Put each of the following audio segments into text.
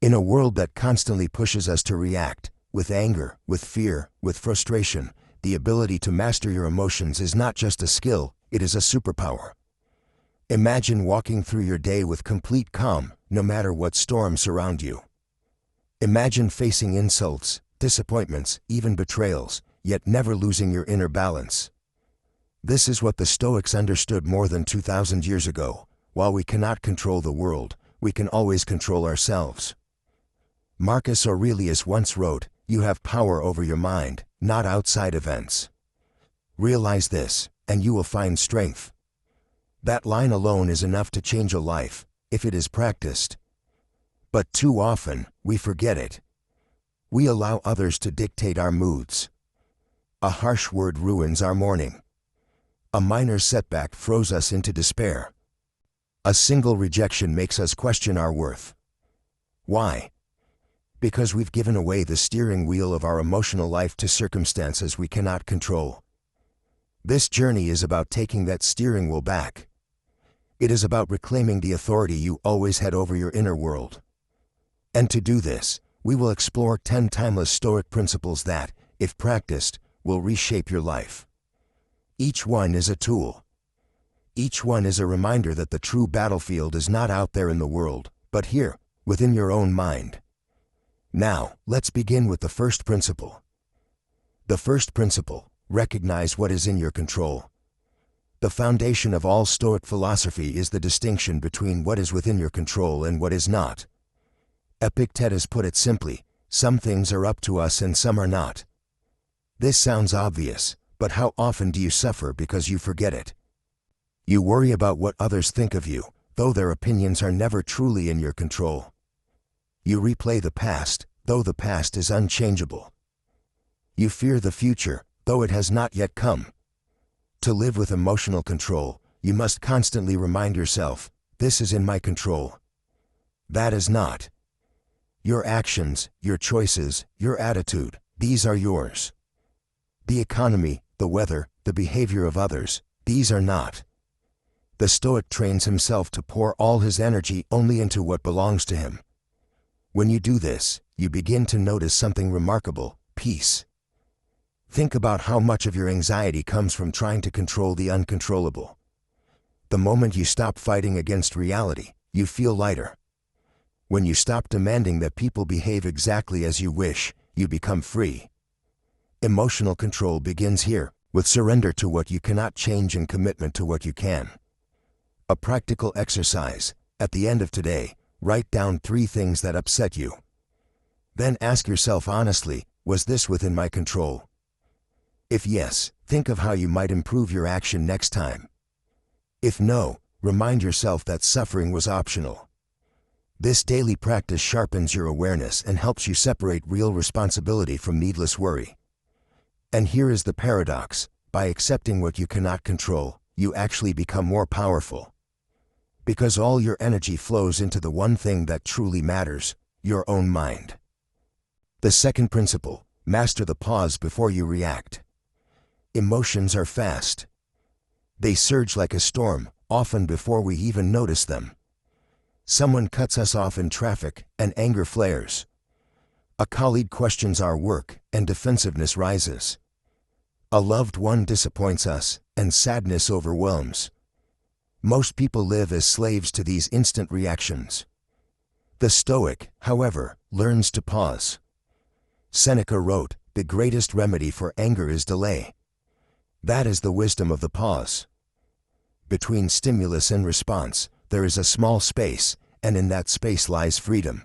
In a world that constantly pushes us to react, with anger, with fear, with frustration, the ability to master your emotions is not just a skill, it is a superpower. Imagine walking through your day with complete calm, no matter what storms surround you. Imagine facing insults, disappointments, even betrayals, yet never losing your inner balance. This is what the Stoics understood more than 2,000 years ago. While we cannot control the world, we can always control ourselves. Marcus Aurelius once wrote, "You have power over your mind, not outside events." Realize this, and you will find strength. That line alone is enough to change a life, if it is practiced. But too often, we forget it. We allow others to dictate our moods. A harsh word ruins our morning. A minor setback throws us into despair. A single rejection makes us question our worth. Why? Because we've given away the steering wheel of our emotional life to circumstances we cannot control. This journey is about taking that steering wheel back. It is about reclaiming the authority you always had over your inner world. And to do this, we will explore 10 timeless Stoic principles that, if practiced, will reshape your life. Each one is a tool. Each one is a reminder that the true battlefield is not out there in the world, but here, within your own mind. Now, let's begin with the first principle. The first principle: recognize what is in your control. The foundation of all Stoic philosophy is the distinction between what is within your control and what is not. Epictetus put it simply, some things are up to us and some are not. This sounds obvious, but how often do you suffer because you forget it? You worry about what others think of you, though their opinions are never truly in your control. You replay the past, though the past is unchangeable. You fear the future, though it has not yet come. To live with emotional control, you must constantly remind yourself, this is in my control. That is not. Your actions, your choices, your attitude, these are yours. The economy, the weather, the behavior of others, these are not. The Stoic trains himself to pour all his energy only into what belongs to him. When you do this, you begin to notice something remarkable: peace. Think about how much of your anxiety comes from trying to control the uncontrollable. The moment you stop fighting against reality, you feel lighter. When you stop demanding that people behave exactly as you wish, you become free. Emotional control begins here, with surrender to what you cannot change and commitment to what you can. A practical exercise: at the end of today, write down 3 things that upset you. Then ask yourself honestly, was this within my control? If yes, think of how you might improve your action next time. If no, remind yourself that suffering was optional. This daily practice sharpens your awareness and helps you separate real responsibility from needless worry. And here is the paradox: by accepting what you cannot control, you actually become more powerful. Because all your energy flows into the one thing that truly matters, your own mind. The second principle: master the pause before you react. Emotions are fast. They surge like a storm, often before we even notice them. Someone cuts us off in traffic, and anger flares. A colleague questions our work, and defensiveness rises. A loved one disappoints us, and sadness overwhelms. Most people live as slaves to these instant reactions. The Stoic, however, learns to pause. Seneca wrote, "The greatest remedy for anger is delay." That is the wisdom of the pause. Between stimulus and response, there is a small space, and in that space lies freedom.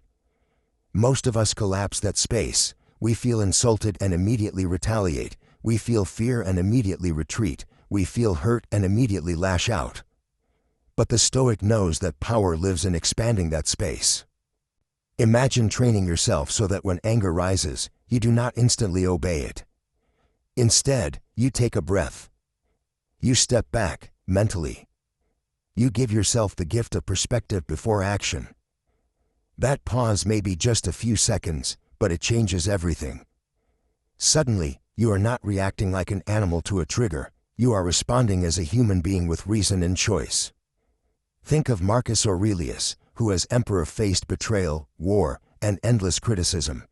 Most of us collapse that space. We feel insulted and immediately retaliate. We feel fear and immediately retreat. We feel hurt and immediately lash out. But the Stoic knows that power lives in expanding that space. Imagine training yourself so that when anger rises, you do not instantly obey it. Instead, you take a breath. You step back, mentally. You give yourself the gift of perspective before action. That pause may be just a few seconds, but it changes everything. Suddenly, you are not reacting like an animal to a trigger. You are responding as a human being with reason and choice. Think of Marcus Aurelius, who as emperor faced betrayal, war, and endless criticism.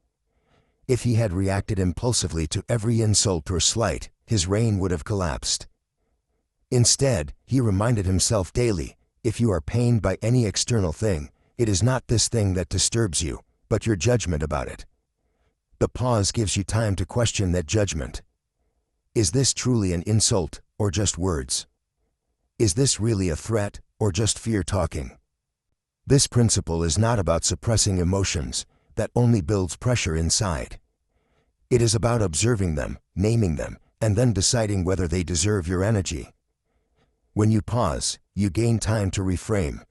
If he had reacted impulsively to every insult or slight, his reign would have collapsed. Instead, he reminded himself daily, if you are pained by any external thing, it is not this thing that disturbs you, but your judgment about it. The pause gives you time to question that judgment. Is this truly an insult, or just words? Is this really a threat, or just fear talking? This principle is not about suppressing emotions, that only builds pressure inside. It is about observing them, naming them, and then deciding whether they deserve your energy. When you pause, you gain time to reframe.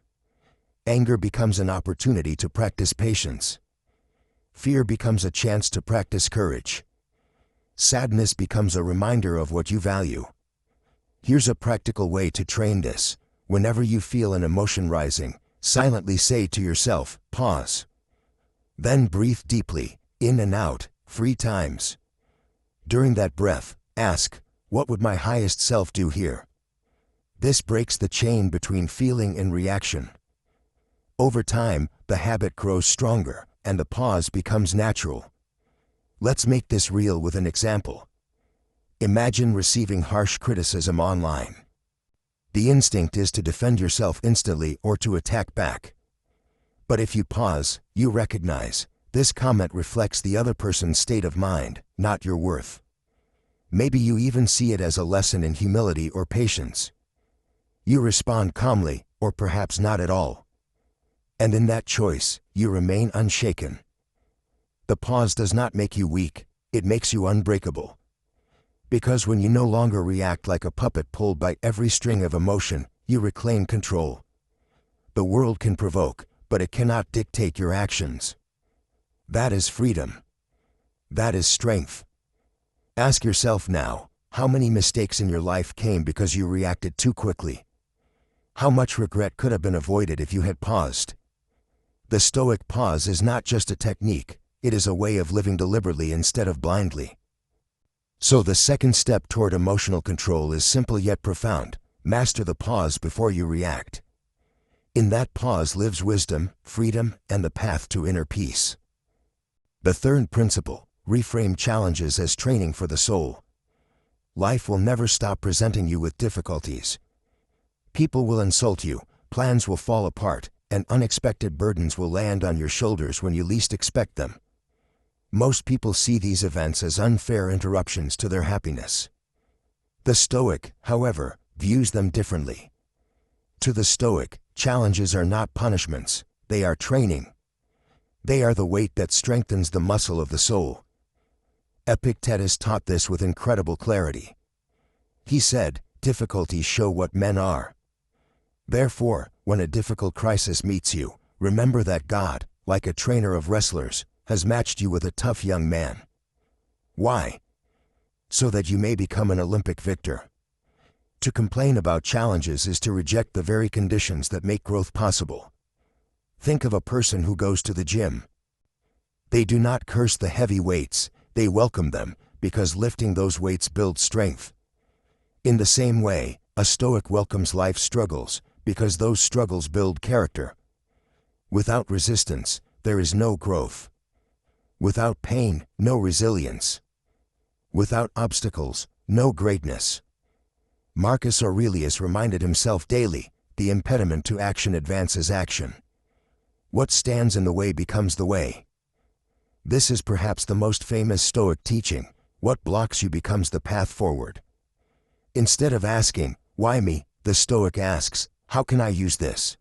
Anger becomes an opportunity to practice patience. Fear becomes a chance to practice courage. Sadness becomes a reminder of what you value. Here's a practical way to train this. Whenever you feel an emotion rising, silently say to yourself, pause. Then breathe deeply, in and out, 3 times. During that breath, ask, what would my highest self do here? This breaks the chain between feeling and reaction. Over time, the habit grows stronger, and the pause becomes natural. Let's make this real with an example. Imagine receiving harsh criticism online. The instinct is to defend yourself instantly or to attack back. But if you pause, you recognize, this comment reflects the other person's state of mind, not your worth. Maybe you even see it as a lesson in humility or patience. You respond calmly, or perhaps not at all. And in that choice, you remain unshaken. The pause does not make you weak, it makes you unbreakable. Because when you no longer react like a puppet pulled by every string of emotion, you reclaim control. The world can provoke, but it cannot dictate your actions. That is freedom. That is strength. Ask yourself now, how many mistakes in your life came because you reacted too quickly? How much regret could have been avoided if you had paused? The Stoic pause is not just a technique, it is a way of living deliberately instead of blindly. So the second step toward emotional control is simple yet profound. Master the pause before you react. In that pause lives wisdom, freedom, and the path to inner peace. The third principle, reframe challenges as training for the soul. Life will never stop presenting you with difficulties. People will insult you, plans will fall apart, and unexpected burdens will land on your shoulders when you least expect them. Most people see these events as unfair interruptions to their happiness. The Stoic, however, views them differently. To the Stoic, challenges are not punishments, they are training. They are the weight that strengthens the muscle of the soul. Epictetus taught this with incredible clarity. He said, difficulties show what men are. Therefore, when a difficult crisis meets you, remember that God, like a trainer of wrestlers, has matched you with a tough young man. Why? So that you may become an Olympic victor. To complain about challenges is to reject the very conditions that make growth possible. Think of a person who goes to the gym. They do not curse the heavy weights, they welcome them, because lifting those weights builds strength. In the same way, a Stoic welcomes life's struggles, because those struggles build character. Without resistance, there is no growth. Without pain, no resilience. Without obstacles, no greatness. Marcus Aurelius reminded himself daily, the impediment to action advances action. What stands in the way becomes the way. This is perhaps the most famous Stoic teaching, what blocks you becomes the path forward. Instead of asking, why me, the Stoic asks, how can I use this?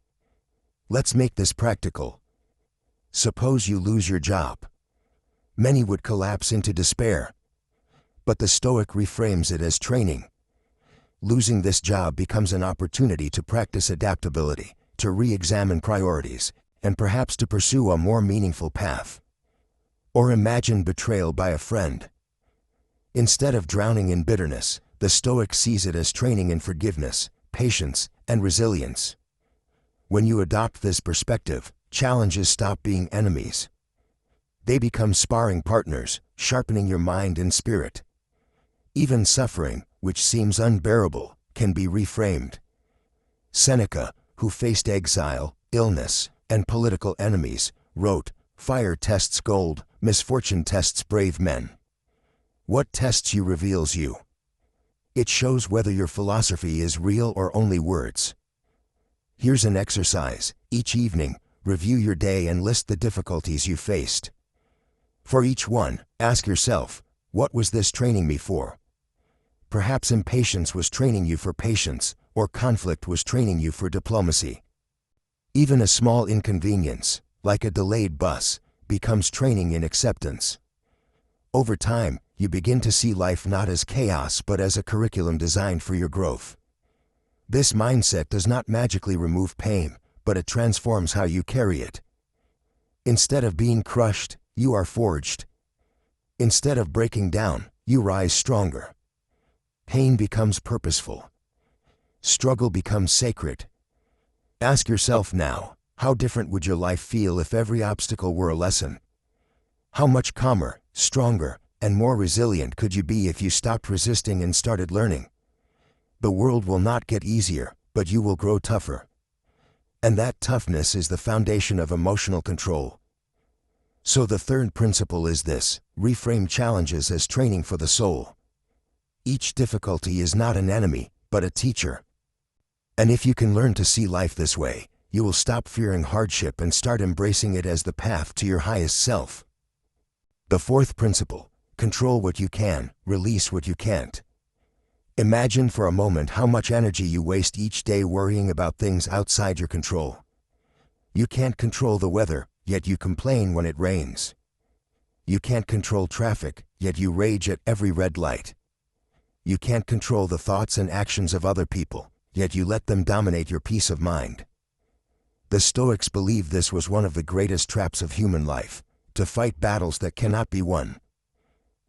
Let's make this practical. Suppose you lose your job. Many would collapse into despair. But the Stoic reframes it as training. Losing this job becomes an opportunity to practice adaptability, to re-examine priorities, and perhaps to pursue a more meaningful path. Or imagine betrayal by a friend. Instead of drowning in bitterness, the Stoic sees it as training in forgiveness, patience, and resilience. When you adopt this perspective, challenges stop being enemies. They become sparring partners, sharpening your mind and spirit. Even suffering, which seems unbearable, can be reframed. Seneca, who faced exile, illness, and political enemies, wrote, Fire tests gold, misfortune tests brave men. What tests you reveals you. It shows whether your philosophy is real or only words. Here's an exercise. Each evening, review your day and list the difficulties you faced. For each one, ask yourself, what was this training me for? Perhaps impatience was training you for patience, or conflict was training you for diplomacy. Even a small inconvenience, like a delayed bus, becomes training in acceptance. Over time, you begin to see life not as chaos but as a curriculum designed for your growth. This mindset does not magically remove pain, but it transforms how you carry it. Instead of being crushed, you are forged. Instead of breaking down, you rise stronger. Pain becomes purposeful. Struggle becomes sacred. Ask yourself now, how different would your life feel if every obstacle were a lesson? How much calmer, stronger, and more resilient could you be if you stopped resisting and started learning? The world will not get easier, but you will grow tougher. And that toughness is the foundation of emotional control. So the third principle is this: reframe challenges as training for the soul. Each difficulty is not an enemy, but a teacher. And if you can learn to see life this way, you will stop fearing hardship and start embracing it as the path to your highest self. The fourth principle: control what you can, release what you can't. Imagine for a moment how much energy you waste each day worrying about things outside your control. You can't control the weather, yet you complain when it rains. You can't control traffic, yet you rage at every red light. You can't control the thoughts and actions of other people, yet you let them dominate your peace of mind. The Stoics believed this was one of the greatest traps of human life, to fight battles that cannot be won.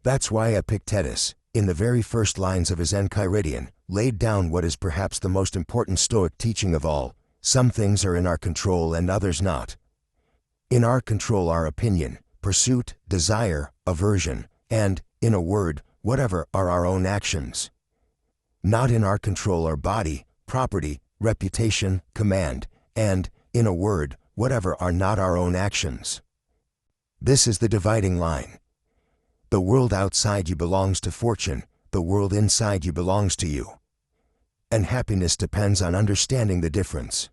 That's why Epictetus, in the very first lines of his Enchiridion, laid down what is perhaps the most important Stoic teaching of all: some things are in our control and others not. In our control are opinion, pursuit, desire, aversion, and, in a word, whatever are our own actions. Not in our control are body, property, reputation, command, and, in a word, whatever are not our own actions. This is the dividing line. The world outside you belongs to fortune, the world inside you belongs to you. And happiness depends on understanding the difference.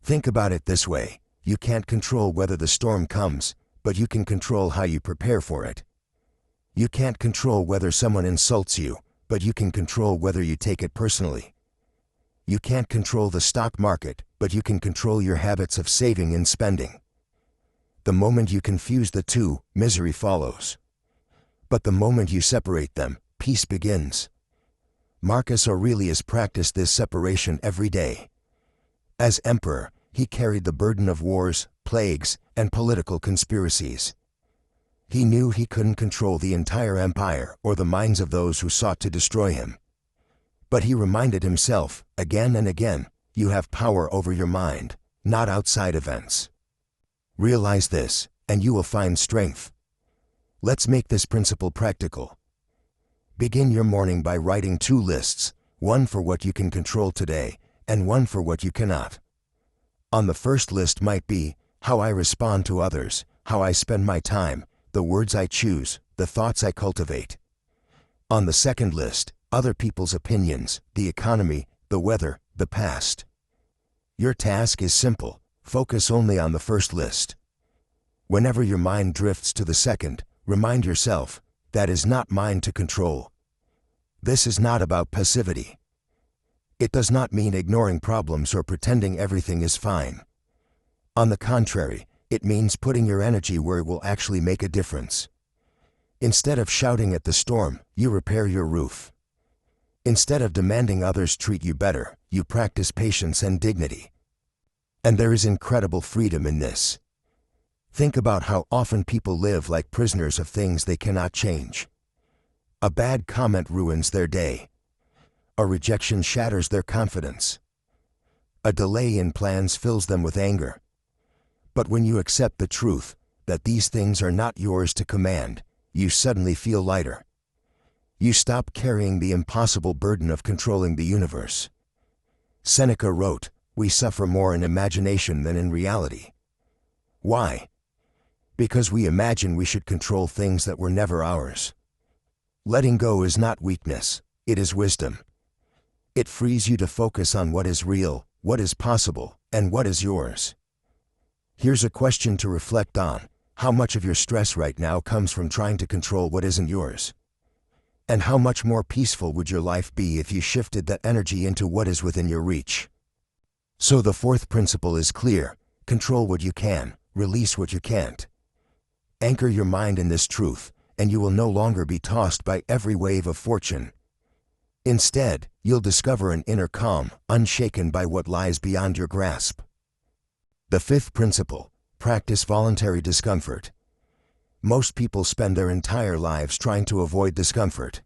Think about it this way: you can't control whether the storm comes, but you can control how you prepare for it. You can't control whether someone insults you, but you can control whether you take it personally. You can't control the stock market, but you can control your habits of saving and spending. The moment you confuse the two, misery follows. But the moment you separate them, peace begins. Marcus Aurelius practiced this separation every day. As emperor, he carried the burden of wars, plagues, and political conspiracies. He knew he couldn't control the entire empire or the minds of those who sought to destroy him. But he reminded himself, again and again, you have power over your mind, not outside events. Realize this, and you will find strength. Let's make this principle practical. Begin your morning by writing 2 lists, one for what you can control today, and one for what you cannot. On the first list might be, how I respond to others, how I spend my time, the words I choose, the thoughts I cultivate. On the second list, other people's opinions, the economy, the weather, the past. Your task is simple: focus only on the first list. Whenever your mind drifts to the second, remind yourself, that is not mine to control. This is not about passivity. It does not mean ignoring problems or pretending everything is fine. On the contrary, it means putting your energy where it will actually make a difference. Instead of shouting at the storm, you repair your roof. Instead of demanding others treat you better, you practice patience and dignity. And there is incredible freedom in this. Think about how often people live like prisoners of things they cannot change. A bad comment ruins their day. A rejection shatters their confidence. A delay in plans fills them with anger. But when you accept the truth, that these things are not yours to command, you suddenly feel lighter. You stop carrying the impossible burden of controlling the universe. Seneca wrote, "We suffer more in imagination than in reality." Why? Because we imagine we should control things that were never ours. Letting go is not weakness, it is wisdom. It frees you to focus on what is real, what is possible, and what is yours. Here's a question to reflect on. How much of your stress right now comes from trying to control what isn't yours? And how much more peaceful would your life be if you shifted that energy into what is within your reach? So the fourth principle is clear: control what you can, release what you can't. Anchor your mind in this truth, and you will no longer be tossed by every wave of fortune. Instead, you'll discover an inner calm, unshaken by what lies beyond your grasp. The fifth principle: practice voluntary discomfort. Most people spend their entire lives trying to avoid discomfort.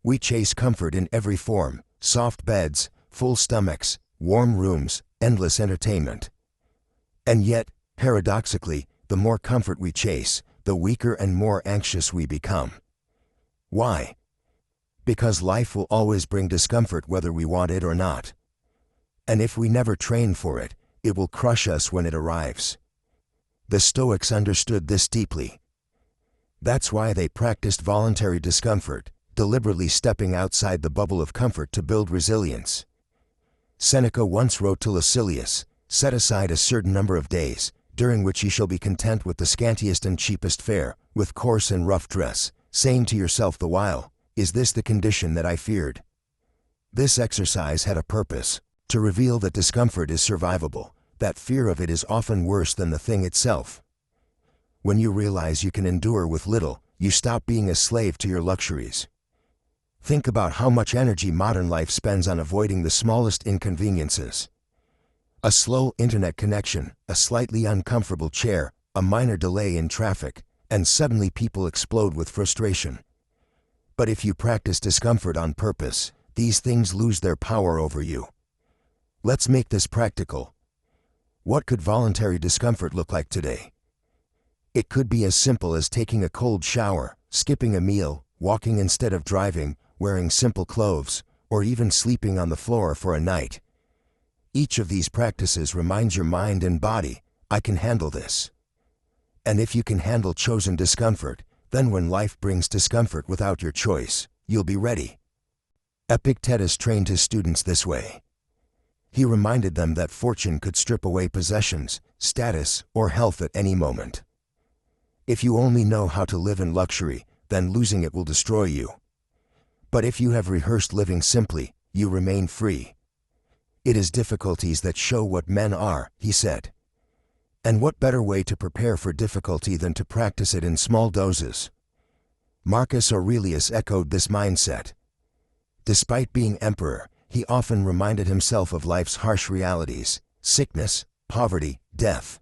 We chase comfort in every form: soft beds, full stomachs, warm rooms, endless entertainment. And yet, paradoxically, the more comfort we chase, the weaker and more anxious we become. Why? Because life will always bring discomfort whether we want it or not. And if we never train for it, it will crush us when it arrives. The Stoics understood this deeply. That's why they practiced voluntary discomfort, deliberately stepping outside the bubble of comfort to build resilience. Seneca once wrote to Lucilius, "Set aside a certain number of days, during which ye shall be content with the scantiest and cheapest fare, with coarse and rough dress, saying to yourself the while, is this the condition that I feared?" This exercise had a purpose: to reveal that discomfort is survivable, that fear of it is often worse than the thing itself. When you realize you can endure with little, you stop being a slave to your luxuries. Think about how much energy modern life spends on avoiding the smallest inconveniences. A slow internet connection, a slightly uncomfortable chair, a minor delay in traffic, and suddenly people explode with frustration. But if you practice discomfort on purpose, these things lose their power over you. Let's make this practical. What could voluntary discomfort look like today? It could be as simple as taking a cold shower, skipping a meal, walking instead of driving, wearing simple clothes, or even sleeping on the floor for a night. Each of these practices reminds your mind and body, I can handle this. And if you can handle chosen discomfort, then when life brings discomfort without your choice, you'll be ready. Epictetus trained his students this way. He reminded them that fortune could strip away possessions, status, or health at any moment. If you only know how to live in luxury, then losing it will destroy you. But if you have rehearsed living simply, you remain free. It is difficulties that show what men are, he said. And what better way to prepare for difficulty than to practice it in small doses? Marcus Aurelius echoed this mindset. Despite being emperor, he often reminded himself of life's harsh realities: sickness, poverty, death.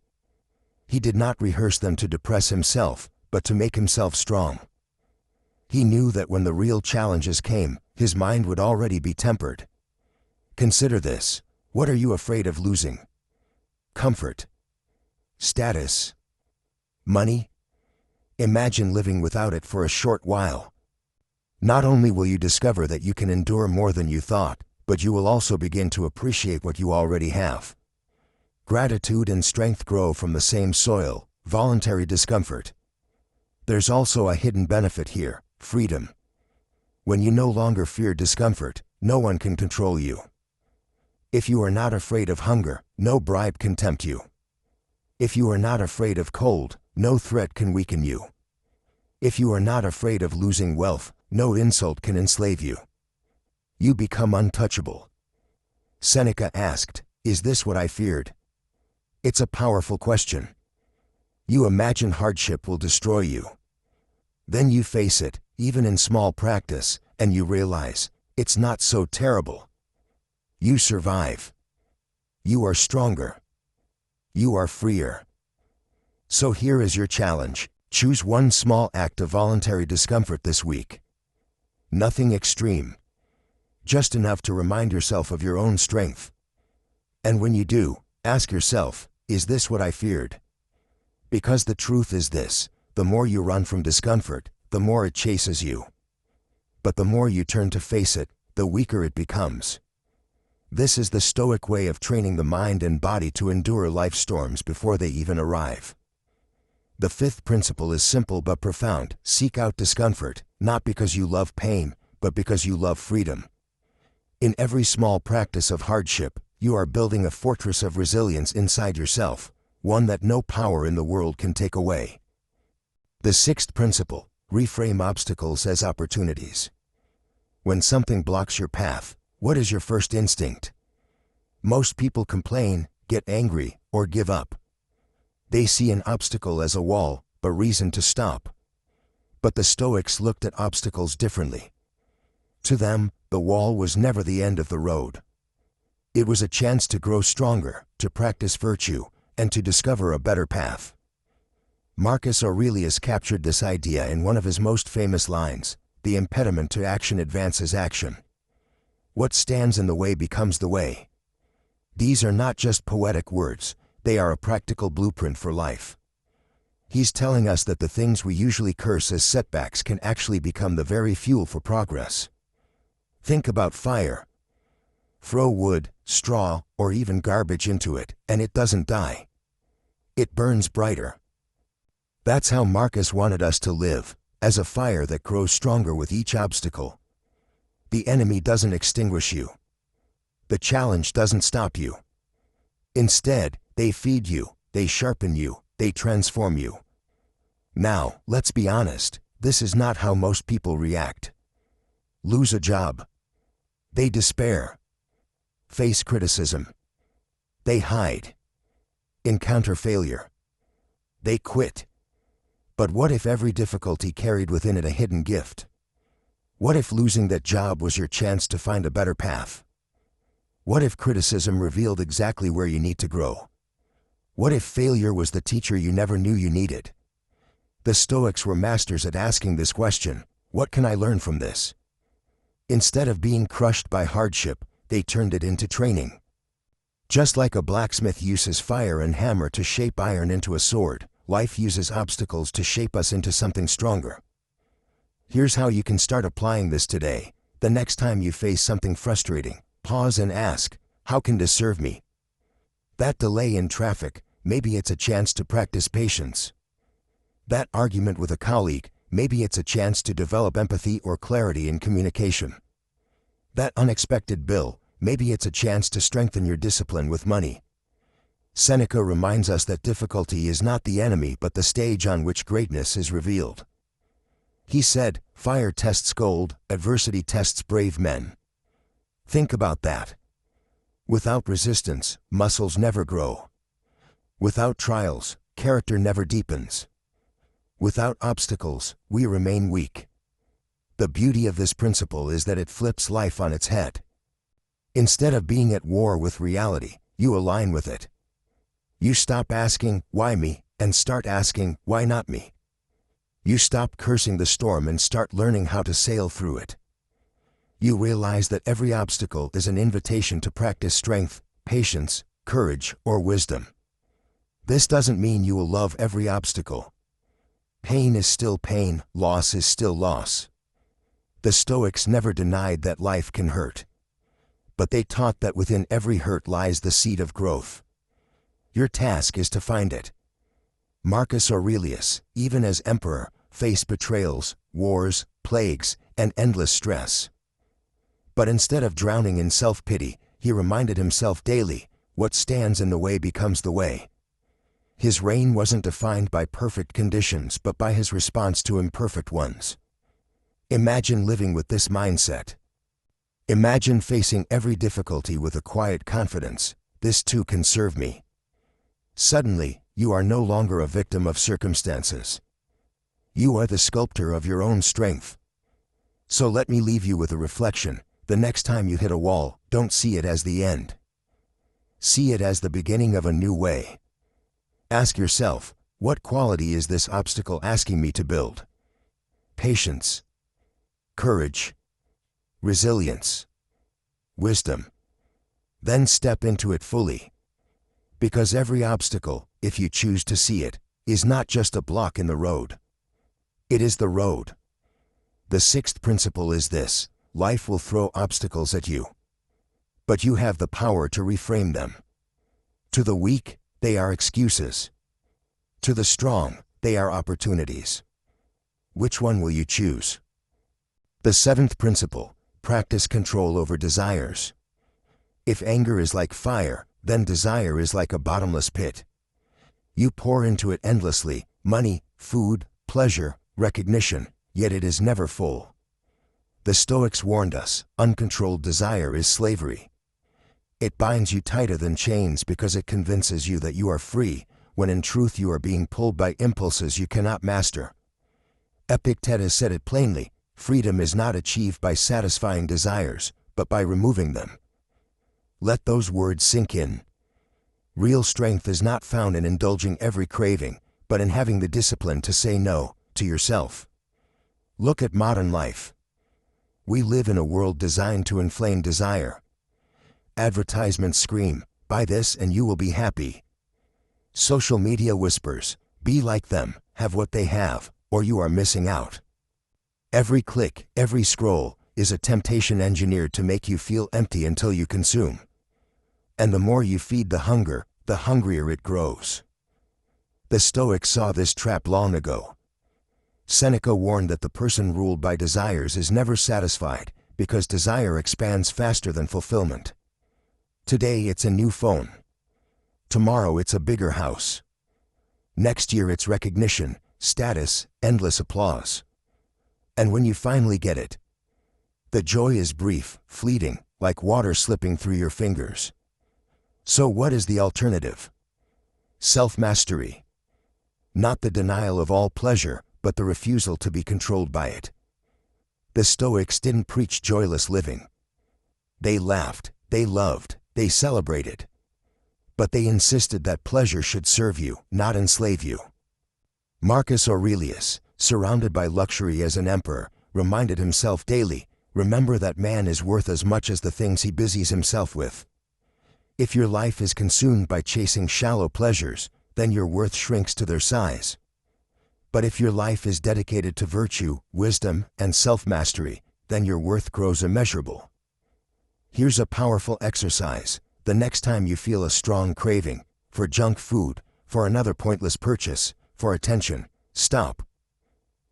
He did not rehearse them to depress himself, but to make himself strong. He knew that when the real challenges came, his mind would already be tempered. Consider this: what are you afraid of losing? Comfort? Status? Money? Imagine living without it for a short while. Not only will you discover that you can endure more than you thought, but you will also begin to appreciate what you already have. Gratitude and strength grow from the same soil: voluntary discomfort. There's also a hidden benefit here: freedom. When you no longer fear discomfort, no one can control you. If you are not afraid of hunger, no bribe can tempt you. If you are not afraid of cold, no threat can weaken you. If you are not afraid of losing wealth, no insult can enslave you. You become untouchable. Seneca asked, "Is this what I feared?" It's a powerful question. You imagine hardship will destroy you. Then you face it, even in small practice, and you realize, it's not so terrible. You survive. You are stronger. You are freer. So here is your challenge: choose one small act of voluntary discomfort this week. Nothing extreme. Just enough to remind yourself of your own strength. And when you do, ask yourself, is this what I feared? Because the truth is this: the more you run from discomfort, the more it chases you. But the more you turn to face it, the weaker it becomes. This is the Stoic way of training the mind and body to endure life's storms before they even arrive. The fifth principle is simple but profound. Seek out discomfort, not because you love pain, but because you love freedom. In every small practice of hardship, you are building a fortress of resilience inside yourself, one that no power in the world can take away. The sixth principle, reframe obstacles as opportunities. When something blocks your path, what is your first instinct? Most people complain, get angry, or give up. They see an obstacle as a wall, a reason to stop. But the Stoics looked at obstacles differently. To them, the wall was never the end of the road. It was a chance to grow stronger, to practice virtue, and to discover a better path. Marcus Aurelius captured this idea in one of his most famous lines, "The impediment to action advances action. What stands in the way becomes the way." These are not just poetic words, they are a practical blueprint for life. He's telling us that the things we usually curse as setbacks can actually become the very fuel for progress. Think about fire. Throw wood, straw, or even garbage into it, and it doesn't die. It burns brighter. That's how Marcus wanted us to live, as a fire that grows stronger with each obstacle. The enemy doesn't extinguish you. The challenge doesn't stop you. Instead, they feed you, they sharpen you, they transform you. Now, let's be honest, this is not how most people react. Lose a job. They despair. Face criticism. They hide. Encounter failure. They quit. But what if every difficulty carried within it a hidden gift? What if losing that job was your chance to find a better path? What if criticism revealed exactly where you need to grow? What if failure was the teacher you never knew you needed? The Stoics were masters at asking this question, what can I learn from this? Instead of being crushed by hardship, they turned it into training. Just like a blacksmith uses fire and hammer to shape iron into a sword, life uses obstacles to shape us into something stronger. Here's how you can start applying this today. The next time you face something frustrating, pause and ask, how can this serve me? That delay in traffic, maybe it's a chance to practice patience. That argument with a colleague, maybe it's a chance to develop empathy or clarity in communication. That unexpected bill, maybe it's a chance to strengthen your discipline with money. Seneca reminds us that difficulty is not the enemy but the stage on which greatness is revealed. He said, fire tests gold, adversity tests brave men. Think about that. Without resistance, muscles never grow. Without trials, character never deepens. Without obstacles, we remain weak. The beauty of this principle is that it flips life on its head. Instead of being at war with reality, you align with it. You stop asking, why me, and start asking, why not me? You stop cursing the storm and start learning how to sail through it. You realize that every obstacle is an invitation to practice strength, patience, courage, or wisdom. This doesn't mean you will love every obstacle. Pain is still pain, loss is still loss. The Stoics never denied that life can hurt. But they taught that within every hurt lies the seed of growth. Your task is to find it. Marcus Aurelius, even as emperor, faced betrayals, wars, plagues, and endless stress. But instead of drowning in self-pity, he reminded himself daily, what stands in the way becomes the way. His reign wasn't defined by perfect conditions but by his response to imperfect ones. Imagine living with this mindset. Imagine facing every difficulty with a quiet confidence, this too can serve me. Suddenly, you are no longer a victim of circumstances. You are the sculptor of your own strength. So let me leave you with a reflection. The next time you hit a wall, don't see it as the end. See it as the beginning of a new way. Ask yourself, what quality is this obstacle asking me to build? Patience, courage, resilience, wisdom. Then step into it fully. Because every obstacle, if you choose to see it, is not just a block in the road. It is the road. The sixth principle is this: life will throw obstacles at you. But you have the power to reframe them. To the weak, they are excuses. To the strong, they are opportunities. Which one will you choose? The seventh principle, practice control over desires. If anger is like fire, then desire is like a bottomless pit. You pour into it endlessly, money, food, pleasure, recognition, yet it is never full. The Stoics warned us, uncontrolled desire is slavery. It binds you tighter than chains because it convinces you that you are free, when in truth you are being pulled by impulses you cannot master. Epictetus said it plainly, freedom is not achieved by satisfying desires, but by removing them. Let those words sink in. Real strength is not found in indulging every craving, but in having the discipline to say no to yourself. Look at modern life. We live in a world designed to inflame desire. Advertisements scream, buy this and you will be happy. Social media whispers, be like them, have what they have, or you are missing out. Every click, every scroll, is a temptation engineered to make you feel empty until you consume. And the more you feed the hunger, the hungrier it grows. The Stoics saw this trap long ago. Seneca warned that the person ruled by desires is never satisfied, because desire expands faster than fulfillment. Today it's a new phone. Tomorrow it's a bigger house. Next year it's recognition, status, endless applause. And when you finally get it, the joy is brief, fleeting, like water slipping through your fingers. So what is the alternative? Self-mastery. Not the denial of all pleasure, but the refusal to be controlled by it. The Stoics didn't preach joyless living. They laughed, they loved, they celebrated. But they insisted that pleasure should serve you, not enslave you. Marcus Aurelius, surrounded by luxury as an emperor, reminded himself daily, remember that man is worth as much as the things he busies himself with. If your life is consumed by chasing shallow pleasures, then your worth shrinks to their size. But if your life is dedicated to virtue, wisdom, and self-mastery, then your worth grows immeasurable. Here's a powerful exercise. The next time you feel a strong craving, for junk food, for another pointless purchase, for attention, stop.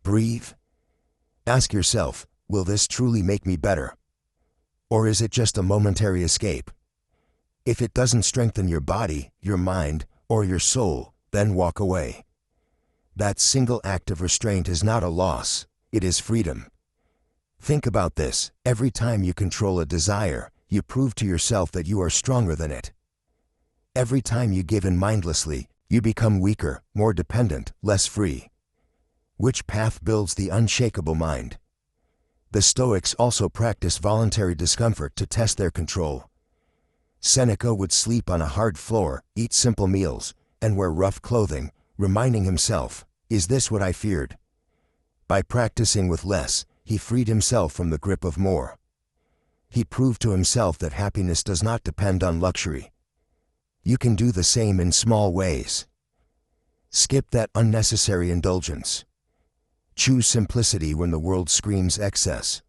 Breathe. Ask yourself, will this truly make me better? Or is it just a momentary escape? If it doesn't strengthen your body, your mind, or your soul, then walk away. That single act of restraint is not a loss, it is freedom. Think about this, every time you control a desire, you prove to yourself that you are stronger than it. Every time you give in mindlessly, you become weaker, more dependent, less free. Which path builds the unshakable mind? The Stoics also practiced voluntary discomfort to test their control. Seneca would sleep on a hard floor, eat simple meals, and wear rough clothing, reminding himself, is this what I feared? By practicing with less, he freed himself from the grip of more. He proved to himself that happiness does not depend on luxury. You can do the same in small ways. Skip that unnecessary indulgence. Choose simplicity when the world screams excess.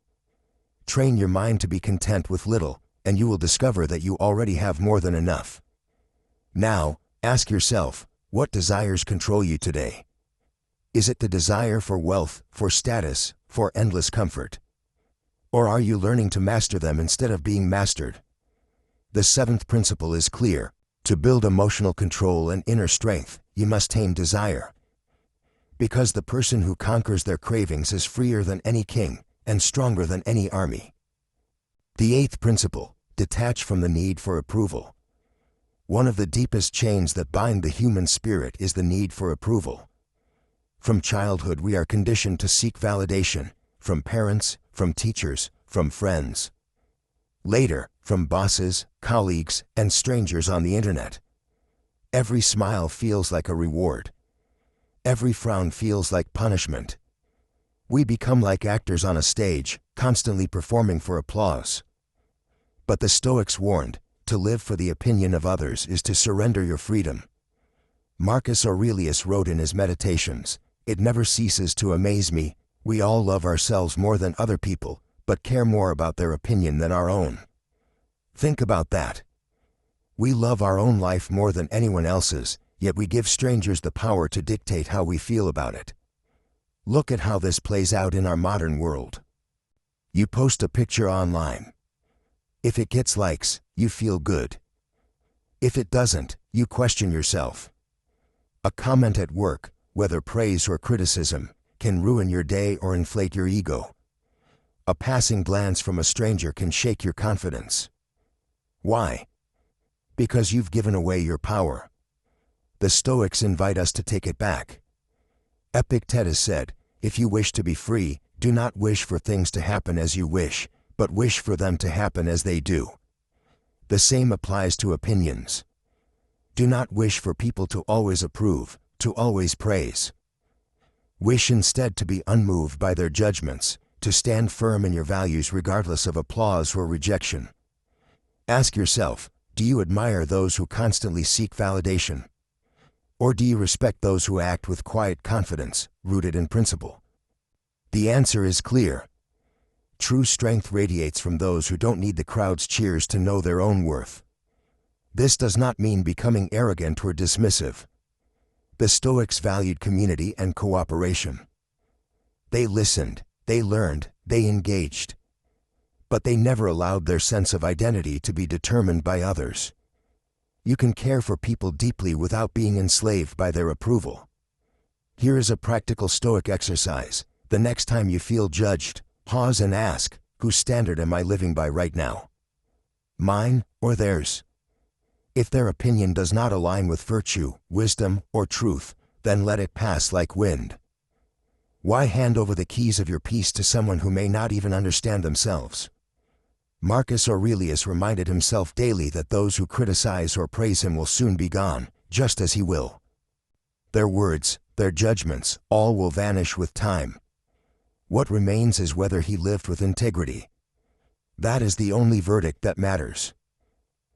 Train your mind to be content with little, and you will discover that you already have more than enough. Now, ask yourself, what desires control you today? Is it the desire for wealth, for status, for endless comfort? Or are you learning to master them instead of being mastered? The seventh principle is clear. To build emotional control and inner strength, you must tame desire. Because the person who conquers their cravings is freer than any king, and stronger than any army. The eighth principle, detach from the need for approval. One of the deepest chains that bind the human spirit is the need for approval. From childhood we are conditioned to seek validation, from parents, from teachers, from friends. Later, from bosses, colleagues, and strangers on the internet. Every smile feels like a reward. Every frown feels like punishment. We become like actors on a stage, constantly performing for applause. But the Stoics warned, to live for the opinion of others is to surrender your freedom. Marcus Aurelius wrote in his Meditations, "It never ceases to amaze me, we all love ourselves more than other people, but care more about their opinion than our own." Think about that. We love our own life more than anyone else's, yet we give strangers the power to dictate how we feel about it. Look at how this plays out in our modern world. You post a picture online. If it gets likes, you feel good. If it doesn't, you question yourself. A comment at work, whether praise or criticism, can ruin your day or inflate your ego. A passing glance from a stranger can shake your confidence. Why? Because you've given away your power. The Stoics invite us to take it back. Epictetus said, "If you wish to be free, do not wish for things to happen as you wish, but wish for them to happen as they do." The same applies to opinions. Do not wish for people to always approve, to always praise. Wish instead to be unmoved by their judgments, to stand firm in your values regardless of applause or rejection. Ask yourself, do you admire those who constantly seek validation? Or do you respect those who act with quiet confidence, rooted in principle? The answer is clear. True strength radiates from those who don't need the crowd's cheers to know their own worth. This does not mean becoming arrogant or dismissive. The Stoics valued community and cooperation. They listened, they learned, they engaged. But they never allowed their sense of identity to be determined by others. You can care for people deeply without being enslaved by their approval. Here is a practical Stoic exercise. The next time you feel judged, pause and ask, whose standard am I living by right now? Mine or theirs? If their opinion does not align with virtue, wisdom, or truth, then let it pass like wind. Why hand over the keys of your peace to someone who may not even understand themselves? Marcus Aurelius reminded himself daily that those who criticize or praise him will soon be gone, just as he will. Their words, their judgments, all will vanish with time. What remains is whether he lived with integrity. That is the only verdict that matters.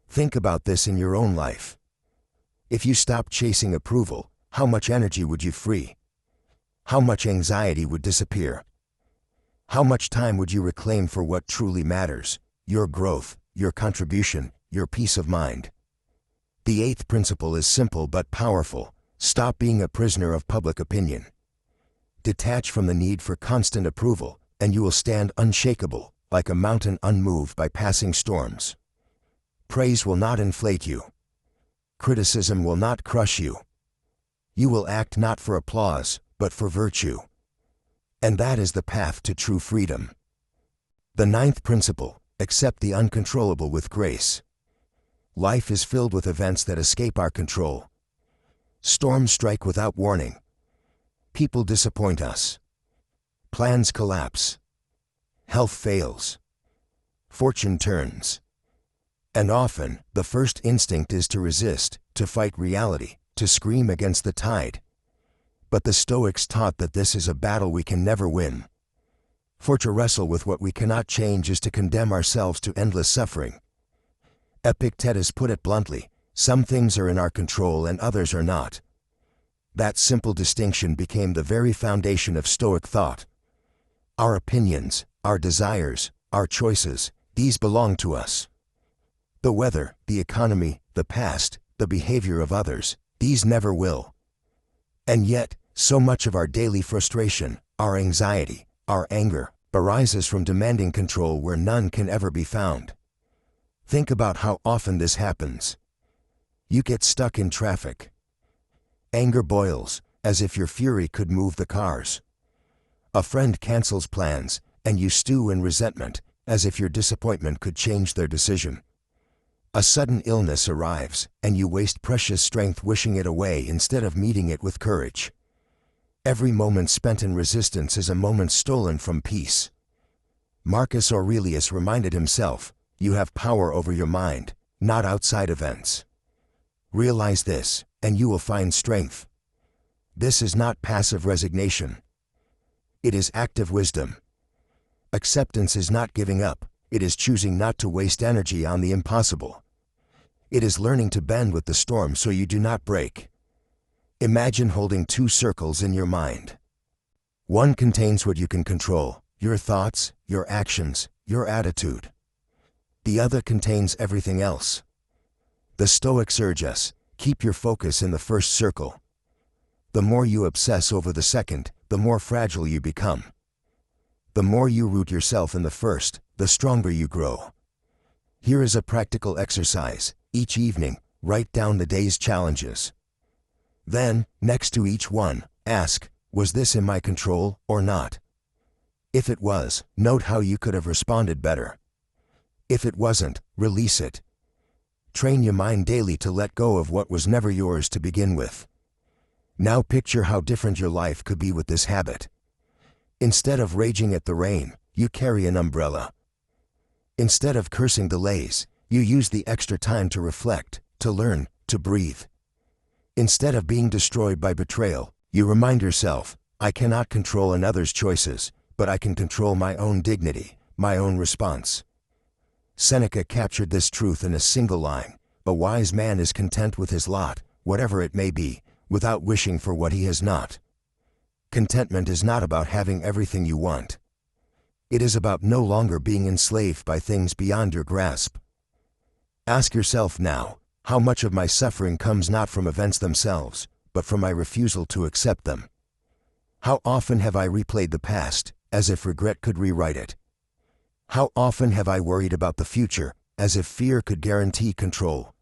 Think about this in your own life. If you stopped chasing approval, how much energy would you free? How much anxiety would disappear? How much time would you reclaim for what truly matters? Your growth, your contribution, your peace of mind. The eighth principle is simple but powerful. Stop being a prisoner of public opinion. Detach from the need for constant approval, and you will stand unshakable, like a mountain unmoved by passing storms. Praise will not inflate you. Criticism will not crush you. You will act not for applause, but for virtue. And that is the path to true freedom. The ninth principle, accept the uncontrollable with grace. Life is filled with events that escape our control. Storms strike without warning. People disappoint us. Plans collapse. Health fails. Fortune turns. And often, the first instinct is to resist, to fight reality, to scream against the tide. But the Stoics taught that this is a battle we can never win. For to wrestle with what we cannot change is to condemn ourselves to endless suffering. Epictetus put it bluntly, some things are in our control and others are not. That simple distinction became the very foundation of Stoic thought. Our opinions, our desires, our choices, these belong to us. The weather, the economy, the past, the behavior of others, these never will. And yet, so much of our daily frustration, our anxiety, our anger, arises from demanding control where none can ever be found. Think about how often this happens. You get stuck in traffic. Anger boils, as if your fury could move the cars. A friend cancels plans, and you stew in resentment, as if your disappointment could change their decision. A sudden illness arrives, and you waste precious strength wishing it away instead of meeting it with courage. Every moment spent in resistance is a moment stolen from peace. Marcus Aurelius reminded himself, you have power over your mind, not outside events. Realize this, and you will find strength. This is not passive resignation. It is active wisdom. Acceptance is not giving up, it is choosing not to waste energy on the impossible. It is learning to bend with the storm so you do not break. Imagine holding two circles in your mind. One contains what you can control, your thoughts, your actions, your attitude. The other contains everything else. The Stoics urge us, Keep your focus in the first circle. The more you obsess over the second, the more fragile you become. The more you root yourself in the first, the stronger you grow. Here is a practical exercise. Each evening, write down the day's challenges. Then, next to each one, ask, was this in my control or not? If it was, note how you could have responded better. If it wasn't, release it. Train your mind daily to let go of what was never yours to begin with. Now picture how different your life could be with this habit. Instead of raging at the rain, you carry an umbrella. Instead of cursing delays, you use the extra time to reflect, to learn, to breathe. Instead of being destroyed by betrayal, you remind yourself, I cannot control another's choices, but I can control my own dignity, my own response. Seneca captured this truth in a single line: a wise man is content with his lot, whatever it may be, without wishing for what he has not. Contentment is not about having everything you want. It is about no longer being enslaved by things beyond your grasp. Ask yourself now, how much of my suffering comes not from events themselves, but from my refusal to accept them? How often have I replayed the past, as if regret could rewrite it? How often have I worried about the future, as if fear could guarantee control?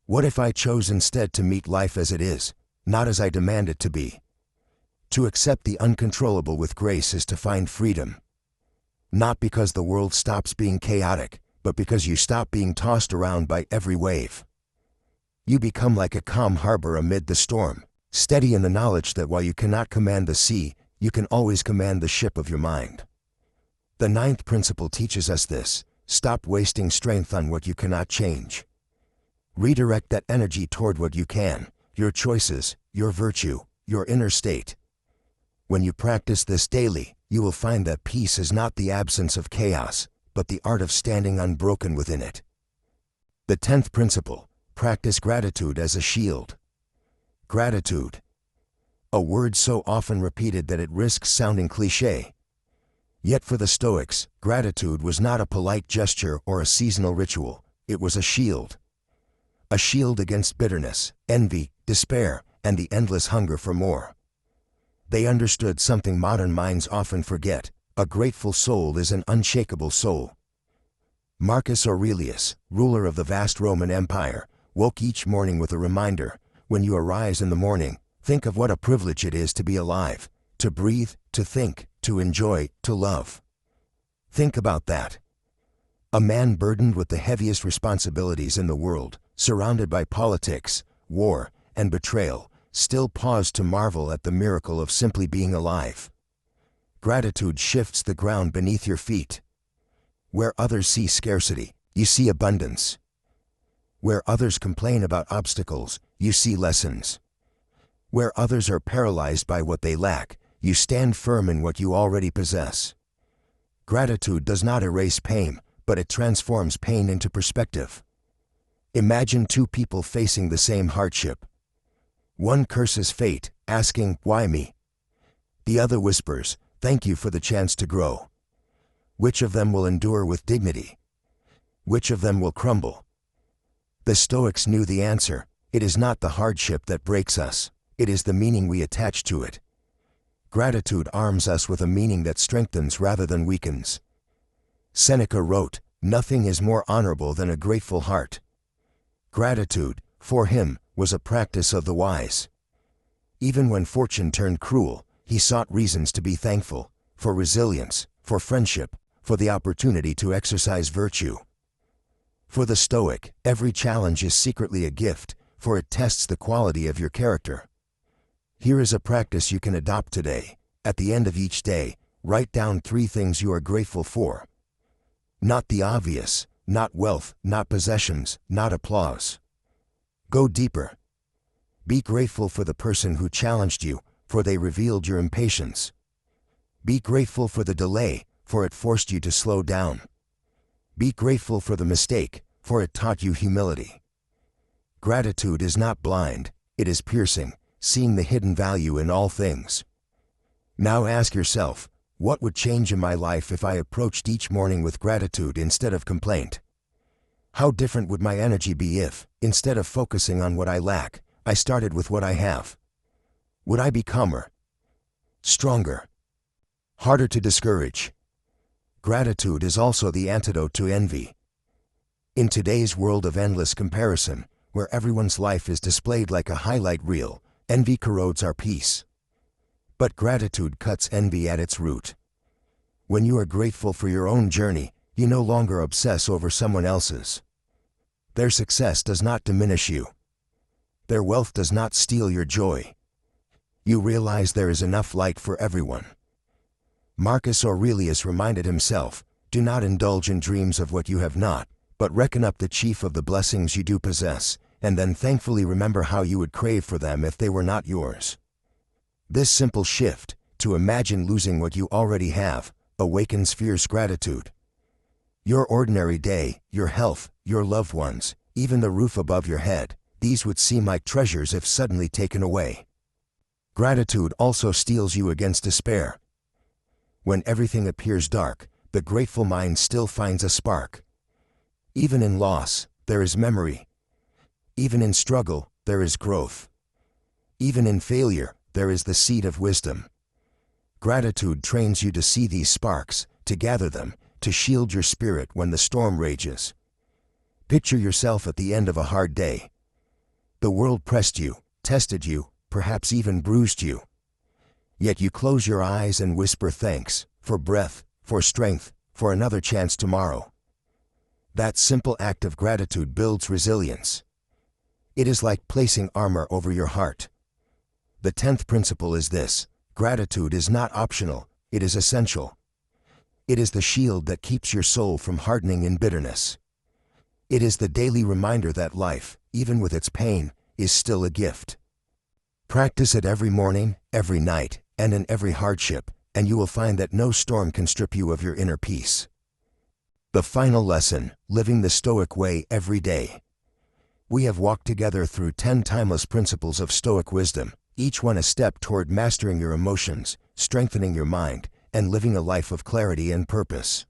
What if I chose instead to meet life as it is, not as I demand it to be? To accept the uncontrollable with grace is to find freedom. Not because the world stops being chaotic, but because you stop being tossed around by every wave. You become like a calm harbor amid the storm, steady in the knowledge that while you cannot command the sea, you can always command the ship of your mind. The ninth principle teaches us this: stop wasting strength on what you cannot change. Redirect that energy toward what you can, your choices, your virtue, your inner state. When you practice this daily, you will find that peace is not the absence of chaos, but the art of standing unbroken within it. The 10th principle: practice gratitude as a shield. Gratitude. A word so often repeated that it risks sounding cliché. Yet for the Stoics, gratitude was not a polite gesture or a seasonal ritual, it was a shield. A shield against bitterness, envy, despair, and the endless hunger for more. They understood something modern minds often forget: a grateful soul is an unshakable soul. Marcus Aurelius, ruler of the vast Roman Empire, woke each morning with a reminder: when you arise in the morning, think of what a privilege it is to be alive, to breathe, to think, to enjoy, to love. Think about that. A man burdened with the heaviest responsibilities in the world, surrounded by politics, war, and betrayal, still paused to marvel at the miracle of simply being alive. Gratitude shifts the ground beneath your feet. Where others see scarcity, you see abundance. Where others complain about obstacles, you see lessons. Where others are paralyzed by what they lack, you stand firm in what you already possess. Gratitude does not erase pain, but it transforms pain into perspective. Imagine two people facing the same hardship. One curses fate, asking, "Why me?" The other whispers, "Thank you for the chance to grow." Which of them will endure with dignity? Which of them will crumble? The Stoics knew the answer: it is not the hardship that breaks us, it is the meaning we attach to it. Gratitude arms us with a meaning that strengthens rather than weakens. Seneca wrote, "Nothing is more honorable than a grateful heart." Gratitude, for him, was a practice of the wise. Even when fortune turned cruel, he sought reasons to be thankful: for resilience, for friendship, for the opportunity to exercise virtue. For the Stoic, every challenge is secretly a gift, for it tests the quality of your character. Here is a practice you can adopt today. At the end of each day, write down 3 things you are grateful for. Not the obvious, not wealth, not possessions, not applause. Go deeper. Be grateful for the person who challenged you, for they revealed your impatience. Be grateful for the delay, for it forced you to slow down. Be grateful for the mistake, for it taught you humility. Gratitude is not blind, it is piercing, seeing the hidden value in all things. Now ask yourself, what would change in my life if I approached each morning with gratitude instead of complaint? How different would my energy be if, instead of focusing on what I lack, I started with what I have? Would I be calmer? Stronger? Harder to discourage? Gratitude is also the antidote to envy. In today's world of endless comparison, where everyone's life is displayed like a highlight reel, envy corrodes our peace. But gratitude cuts envy at its root. When you are grateful for your own journey, you no longer obsess over someone else's. Their success does not diminish you. Their wealth does not steal your joy. You realize there is enough light for everyone. Marcus Aurelius reminded himself, "Do not indulge in dreams of what you have not, but reckon up the chief of the blessings you do possess, and then thankfully remember how you would crave for them if they were not yours." This simple shift, to imagine losing what you already have, awakens fierce gratitude. Your ordinary day, your health, your loved ones, even the roof above your head, these would seem like treasures if suddenly taken away. Gratitude also steels you against despair. When everything appears dark, the grateful mind still finds a spark. Even in loss, there is memory. Even in struggle, there is growth. Even in failure, there is the seed of wisdom. Gratitude trains you to see these sparks, to gather them, to shield your spirit when the storm rages. Picture yourself at the end of a hard day. The world pressed you, tested you, perhaps even bruised you. Yet you close your eyes and whisper thanks, for breath, for strength, for another chance tomorrow. That simple act of gratitude builds resilience. It is like placing armor over your heart. The 10th principle is this: gratitude is not optional, it is essential. It is the shield that keeps your soul from hardening in bitterness. It is the daily reminder that life, even with its pain, is still a gift. Practice it every morning, every night, and in every hardship, and you will find that no storm can strip you of your inner peace. The final lesson: living the Stoic way every day. We have walked together through 10 timeless principles of Stoic wisdom, each one a step toward mastering your emotions, strengthening your mind, and living a life of clarity and purpose.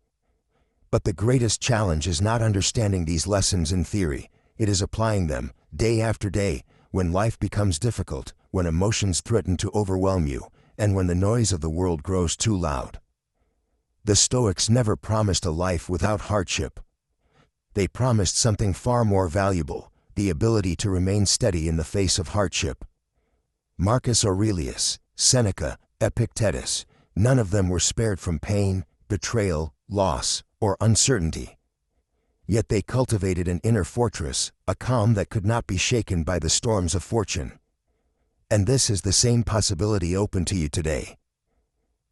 But the greatest challenge is not understanding these lessons in theory, it is applying them, day after day, when life becomes difficult, when emotions threaten to overwhelm you, and when the noise of the world grows too loud. The Stoics never promised a life without hardship. They promised something far more valuable: the ability to remain steady in the face of hardship. Marcus Aurelius, Seneca, Epictetus, none of them were spared from pain, betrayal, loss, or uncertainty. Yet they cultivated an inner fortress, a calm that could not be shaken by the storms of fortune. And this is the same possibility open to you today.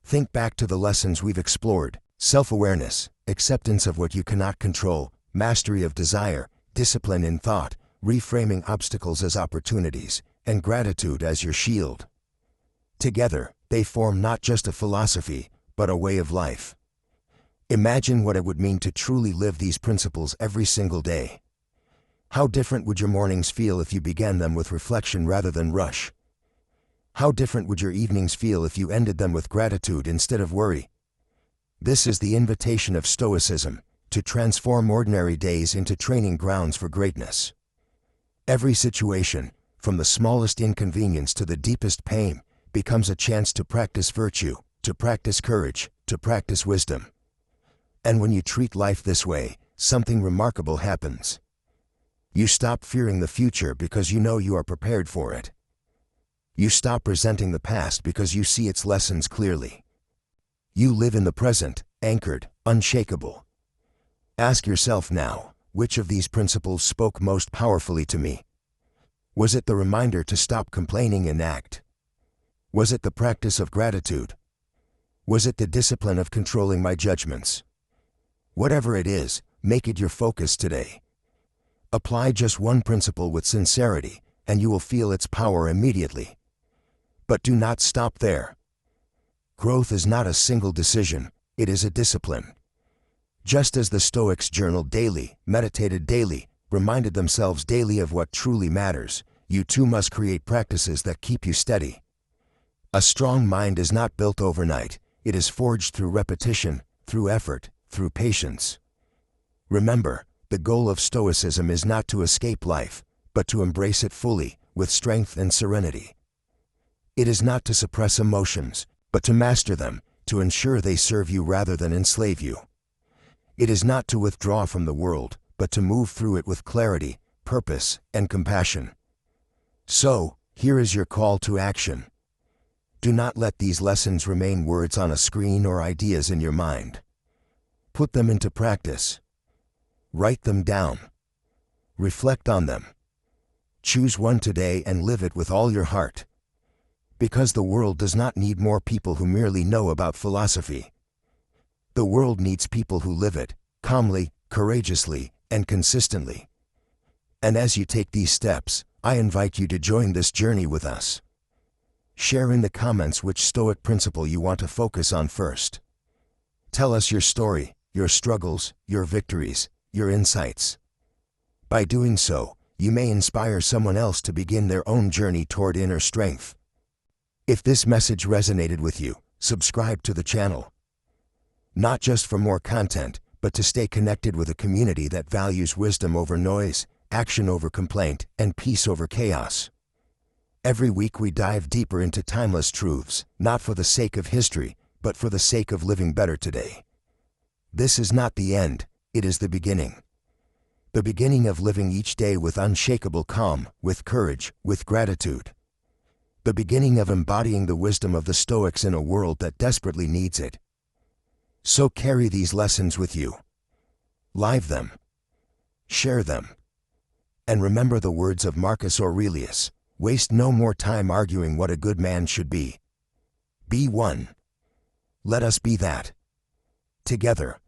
Think back to the lessons we've explored: self-awareness, acceptance of what you cannot control, mastery of desire, discipline in thought, reframing obstacles as opportunities, and gratitude as your shield. Together, they form not just a philosophy, but a way of life. Imagine what it would mean to truly live these principles every single day. How different would your mornings feel if you began them with reflection rather than rush? How different would your evenings feel if you ended them with gratitude instead of worry? This is the invitation of Stoicism, to transform ordinary days into training grounds for greatness. Every situation, from the smallest inconvenience to the deepest pain, becomes a chance to practice virtue, to practice courage, to practice wisdom. And when you treat life this way, something remarkable happens. You stop fearing the future because you know you are prepared for it. You stop resenting the past because you see its lessons clearly. You live in the present, anchored, unshakable. Ask yourself now, which of these principles spoke most powerfully to me? Was it the reminder to stop complaining and act? Was it the practice of gratitude? Was it the discipline of controlling my judgments? Whatever it is, make it your focus today. Apply just one principle with sincerity, and you will feel its power immediately. But do not stop there. Growth is not a single decision, it is a discipline. Just as the Stoics journaled daily, meditated daily, reminded themselves daily of what truly matters, you too must create practices that keep you steady. A strong mind is not built overnight, it is forged through repetition, through effort, through patience. Remember, The goal of Stoicism is not to escape life, but to embrace it fully, with strength and serenity. It is not to suppress emotions, but to master them, to ensure they serve you rather than enslave you. It is not to withdraw from the world, but to move through it with clarity, purpose, and compassion. So, here is your call to action. Do not let these lessons remain words on a screen or ideas in your mind. Put them into practice. Write them down. Reflect on them. Choose one today and live it with all your heart. Because the world does not need more people who merely know about philosophy. The world needs people who live it, calmly, courageously, and consistently. And as you take these steps, I invite you to join this journey with us. Share in the comments which Stoic principle you want to focus on first. Tell us your story, your struggles, your victories, your insights. By doing so, you may inspire someone else to begin their own journey toward inner strength. If this message resonated with you, subscribe to the channel. Not just for more content, but to stay connected with a community that values wisdom over noise, action over complaint, and peace over chaos. Every week we dive deeper into timeless truths, not for the sake of history, but for the sake of living better today. This is not the end, it is the beginning. The beginning of living each day with unshakable calm, with courage, with gratitude. The beginning of embodying the wisdom of the Stoics in a world that desperately needs it. So carry these lessons with you. Live them. Share them. And remember the words of Marcus Aurelius, waste no more time arguing what a good man should be. Be one. Let us be that. Together.